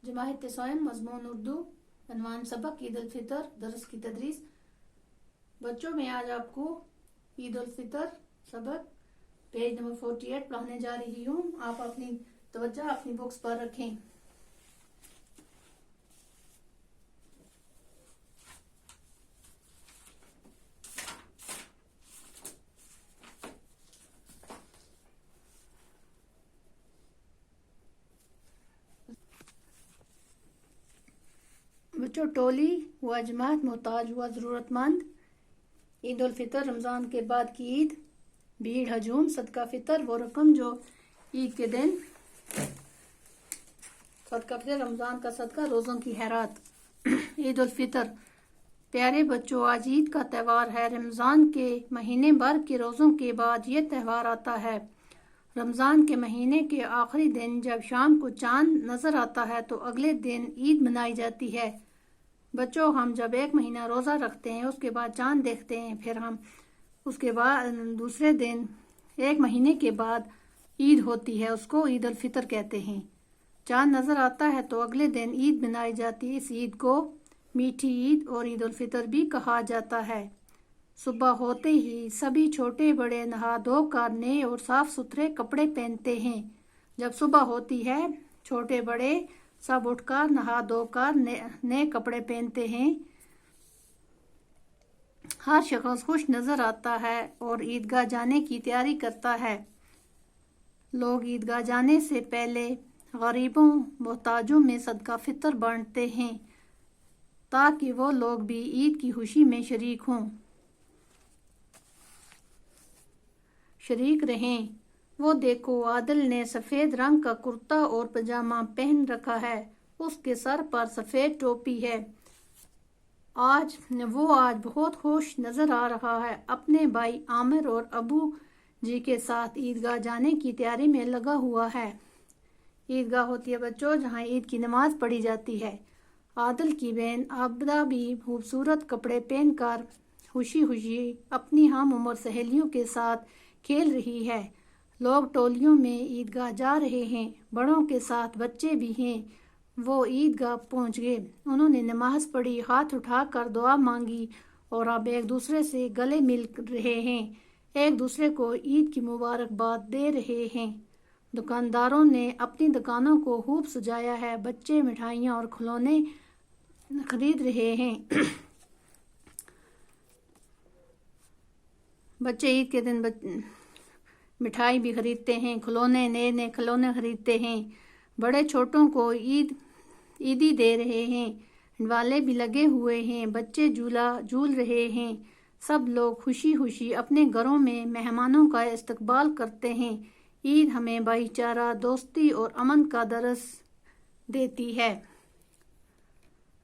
जमात सोयम मजमून उर्दू अनवान सबक ईद उल फितर दरस की तदरीस। बच्चों में आज आपको ईद उल फितर सबक पेज नंबर 48 पढ़ाने जा रही हूँ। आप अपनी तवज्जो अपनी बुक्स पर रखें। बच्चों, टोली व जमात मोहताज व ज़रूरतमंद, ईद उल फितर रमज़ान के बाद की ईद, भीड़ हजूम, सदका फितर वो रकम जो ईद के दिन, सदका फितर रमज़ान का सदका, रोज़ों की खैरात। ईद उल फितर प्यारे बच्चों, आज ईद का त्यौहार है। रमज़ान के महीने भर के रोज़ों के बाद ये त्यौहार आता है। रमज़ान के महीने के आखिरी दिन जब शाम को चांद नज़र आता है तो अगले दिन ईद मनाई जाती है। बच्चों, हम जब एक महीना रोज़ा रखते हैं, उसके बाद चांद देखते हैं, फिर हम उसके बाद दूसरे दिन एक महीने के बाद ईद होती है, उसको ईद उल फितर कहते हैं। चांद नज़र आता है तो अगले दिन ईद मनाई जाती है। इस ईद को मीठी ईद और ईद उल फितर भी कहा जाता है। सुबह होते ही सभी छोटे बड़े नहा धोकर नए और साफ सुथरे कपड़े पहनते हैं। जब सुबह होती है, छोटे बड़े सब उठकर नहा धोकर नए कपड़े पहनते हैं। हर शख्स खुश नजर आता है और ईदगाह जाने की तैयारी करता है। लोग ईदगाह जाने से पहले गरीबों मोहताजों में सदका फितर बांटते हैं ताकि वो लोग भी ईद की खुशी में शरीक रहें। वो देखो, आदिल ने सफ़ेद रंग का कुर्ता और पजामा पहन रखा है, उसके सर पर सफ़ेद टोपी है। आज बहुत खुश नज़र आ रहा है। अपने भाई आमिर और अबू जी के साथ ईदगाह जाने की तैयारी में लगा हुआ है। ईदगाह होती है बच्चों जहाँ ईद की नमाज पढ़ी जाती है। आदिल की बहन आबदा भी खूबसूरत कपड़े पहनकर खुशी खुशी अपनी हम उम्र सहेलियों के साथ खेल रही है। लोग टोलियों में ईदगाह जा रहे हैं, बड़ों के साथ बच्चे भी हैं। वो ईदगाह पहुंच गए, उन्होंने नमाज पढ़ी, हाथ उठाकर दुआ मांगी और अब एक दूसरे से गले मिल रहे हैं, एक दूसरे को ईद की मुबारकबाद दे रहे हैं। दुकानदारों ने अपनी दुकानों को खूब सजाया है, बच्चे मिठाइयाँ और खिलौने खरीद रहे हैं। बच्चे ईद के दिन मिठाई भी खरीदते हैं, खिलौने नए खिलौने खरीदते हैं। बड़े छोटों को ईदी दे रहे हैं, वाले भी लगे हुए हैं, बच्चे झूला झूल रहे हैं। सब लोग खुशी खुशी अपने घरों में मेहमानों का इस्तकबाल करते हैं। ईद हमें भाईचारा, दोस्ती और अमन का दर्स देती है।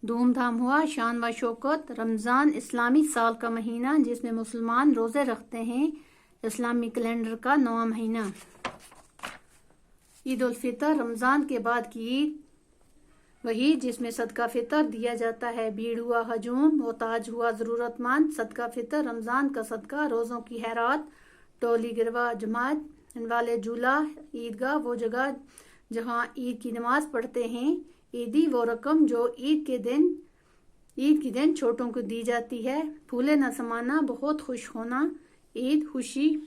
धूमधाम हुआ शान व शौकत। रमज़ान इस्लामी साल का महीना जिसमें मुसलमान रोज़े रखते हैं, इस्लामी कैलेंडर का 9वां महीना। ईद उल फितर रमज़ान के बाद की ईद, वही जिसमें सदका फितर दिया जाता है। भीड़ हुआ हजूम, मोहताज हुआ ज़रूरतमंद, सदका फितर रमज़ान का सदका, रोज़ों की खैरात, टोली गिरवा जमात वाले झूला, ईदगाह वो जगह जहाँ ईद की नमाज पढ़ते हैं, ईदी वो रकम जो ईद के दिन छोटों को दी जाती है। फूले न समाना, बहुत खुश होना, ईद खुशी।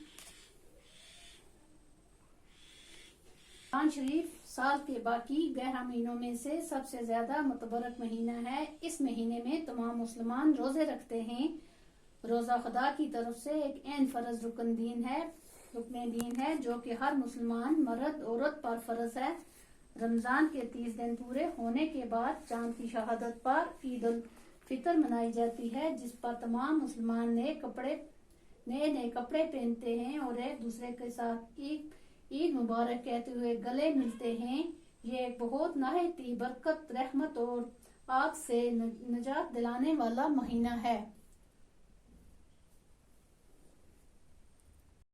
रमज़ान शरीफ साल के बाकी 11 महीनों में से सबसे ज्यादा मुतबरक महीना है। इस महीने में तमाम मुसलमान रोजे रखते हैं। रोजा खुदा की तरफ से एक ऐन फर्ज रुकन दीन है जो कि हर मुसलमान मर्द औरत पर फर्ज है। रमजान के 30 दिन पूरे होने के बाद चांद की शहादत पर ईद उल फितर मनाई जाती है, जिस पर तमाम मुसलमान नए कपड़े पहनते हैं और एक दूसरे के साथ ईद मुबारक कहते हुए गले मिलते हैं। ये एक बहुत नहायती बरकत, रहमत और आग से नजात दिलाने वाला महीना है।